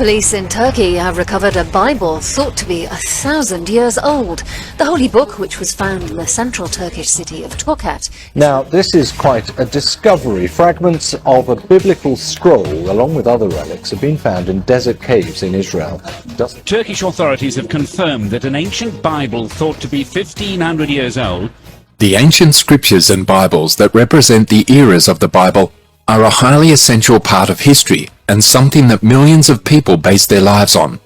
Police in Turkey have recovered a Bible thought to be 1,000 years old. The holy book, which was found in the central Turkish city of Tokat. Now, this is quite a discovery. Fragments of a biblical scroll, along with other relics, have been found in desert caves in Israel. Turkish authorities have confirmed that an ancient Bible thought to be 1,500 years old. The ancient scriptures and Bibles that represent the eras of the Bible are a highly essential part of history and something that millions of people base their lives on.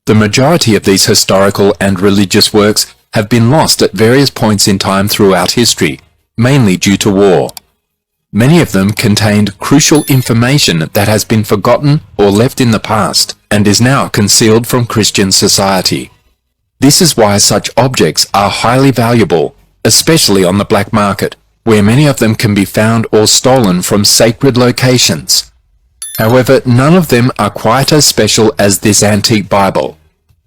The majority of these historical and religious works have been lost at various points in time throughout history, mainly due to war. Many of them contained crucial information that has been forgotten or left in the past and is now concealed from Christian society. This is why such objects are highly valuable, especially on the black market, where many of them can be found or stolen from sacred locations. However, none of them are quite as special as this antique Bible.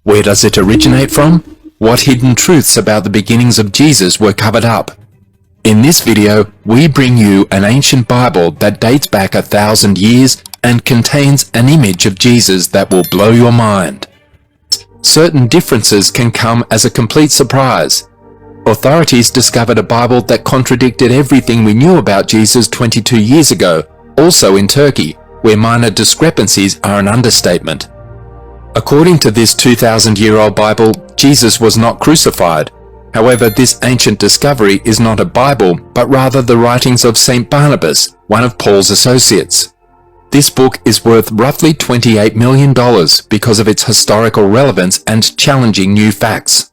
Where does it originate from? What hidden truths about the beginnings of Jesus were covered up? In this video, we bring you an ancient Bible that dates back 1,000 years and contains an image of Jesus that will blow your mind. Certain differences can come as a complete surprise. Authorities discovered a Bible that contradicted everything we knew about Jesus 22 years ago, also in Turkey, where minor discrepancies are an understatement. According to this 2,000-year-old Bible, Jesus was not crucified. However, this ancient discovery is not a Bible, but rather the writings of St. Barnabas, one of Paul's associates. This book is worth roughly $28 million because of its historical relevance and challenging new facts.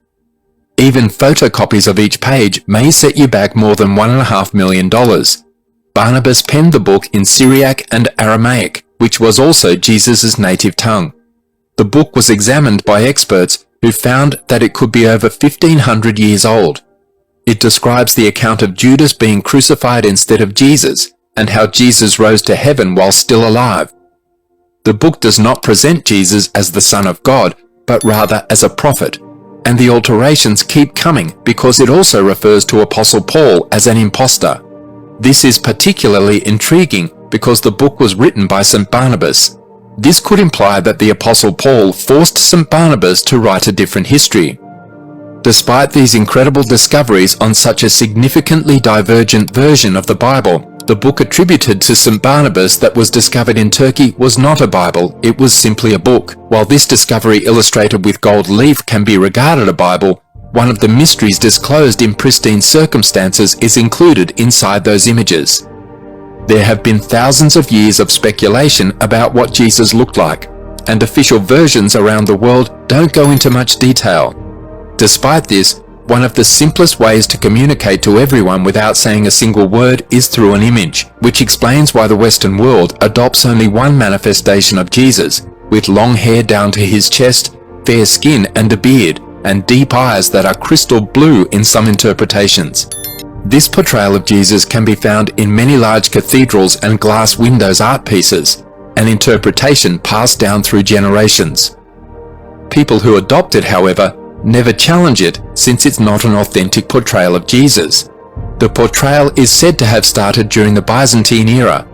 Even photocopies of each page may set you back more than $1.5 million. Barnabas penned the book in Syriac and Aramaic, which was also Jesus' native tongue. The book was examined by experts who found that it could be over 1,500 years old. It describes the account of Judas being crucified instead of Jesus, and how Jesus rose to heaven while still alive. The book does not present Jesus as the Son of God, but rather as a prophet. And the alterations keep coming because it also refers to Apostle Paul as an impostor. This is particularly intriguing because the book was written by St. Barnabas. This could imply that the Apostle Paul forced St. Barnabas to write a different history. Despite these incredible discoveries on such a significantly divergent version of the Bible, the book attributed to St. Barnabas that was discovered in Turkey was not a Bible, it was simply a book. While this discovery illustrated with gold leaf can be regarded a Bible, one of the mysteries disclosed in pristine circumstances is included inside those images. There have been thousands of years of speculation about what Jesus looked like, and official versions around the world don't go into much detail. Despite this, one of the simplest ways to communicate to everyone without saying a single word is through an image, which explains why the Western world adopts only one manifestation of Jesus, with long hair down to his chest, fair skin and a beard, and deep eyes that are crystal blue in some interpretations. This portrayal of Jesus can be found in many large cathedrals and glass windows art pieces, an interpretation passed down through generations. People who adopt it, however, never challenge it since it's not an authentic portrayal of Jesus. The portrayal is said to have started during the Byzantine era.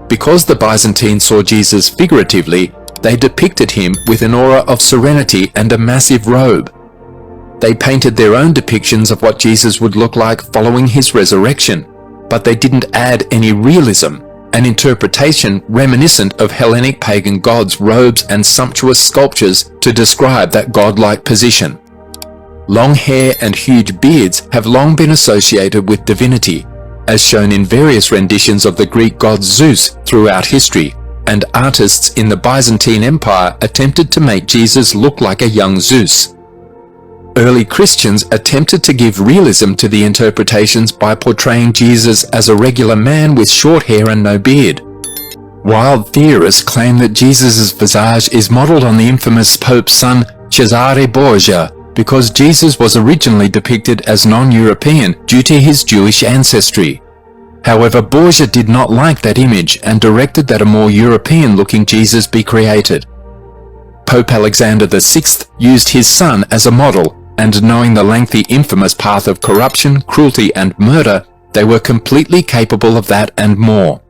Because the Byzantines saw Jesus figuratively, they depicted him with an aura of serenity and a massive robe. They painted their own depictions of what Jesus would look like following his resurrection, but they didn't add any realism, an interpretation reminiscent of Hellenic pagan gods' robes and sumptuous sculptures to describe that godlike position. Long hair and huge beards have long been associated with divinity, as shown in various renditions of the Greek god Zeus throughout history, and artists in the Byzantine Empire attempted to make Jesus look like a young Zeus. Early Christians attempted to give realism to the interpretations by portraying Jesus as a regular man with short hair and no beard. Wild theorists claim that Jesus' visage is modeled on the infamous Pope's son Cesare Borgia, because Jesus was originally depicted as non-European due to his Jewish ancestry. However, Borgia did not like that image and directed that a more European-looking Jesus be created. Pope Alexander VI used his son as a model, and knowing the lengthy infamous path of corruption, cruelty and murder, they were completely capable of that and more.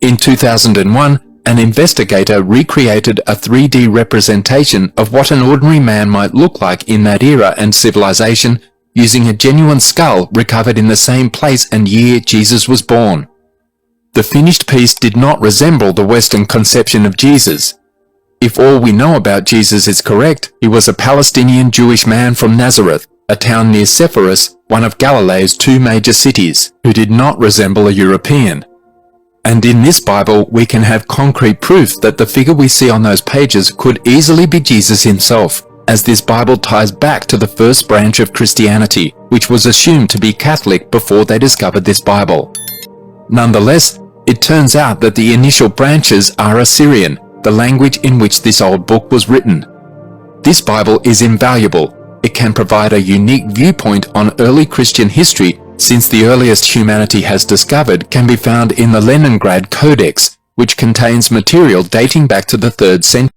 In 2001, an investigator recreated a 3D representation of what an ordinary man might look like in that era and civilization using a genuine skull recovered in the same place and year Jesus was born. The finished piece did not resemble the Western conception of Jesus. If all we know about Jesus is correct, he was a Palestinian Jewish man from Nazareth, a town near Sepphoris, one of Galilee's 2 major cities, who did not resemble a European. And in this Bible, we can have concrete proof that the figure we see on those pages could easily be Jesus himself, as this Bible ties back to the first branch of Christianity, which was assumed to be Catholic before they discovered this Bible. Nonetheless, it turns out that the initial branches are Assyrian, the language in which this old book was written. This Bible is invaluable. It can provide a unique viewpoint on early Christian history, since the earliest humanity has discovered can be found in the Leningrad Codex, which contains material dating back to the 3rd century.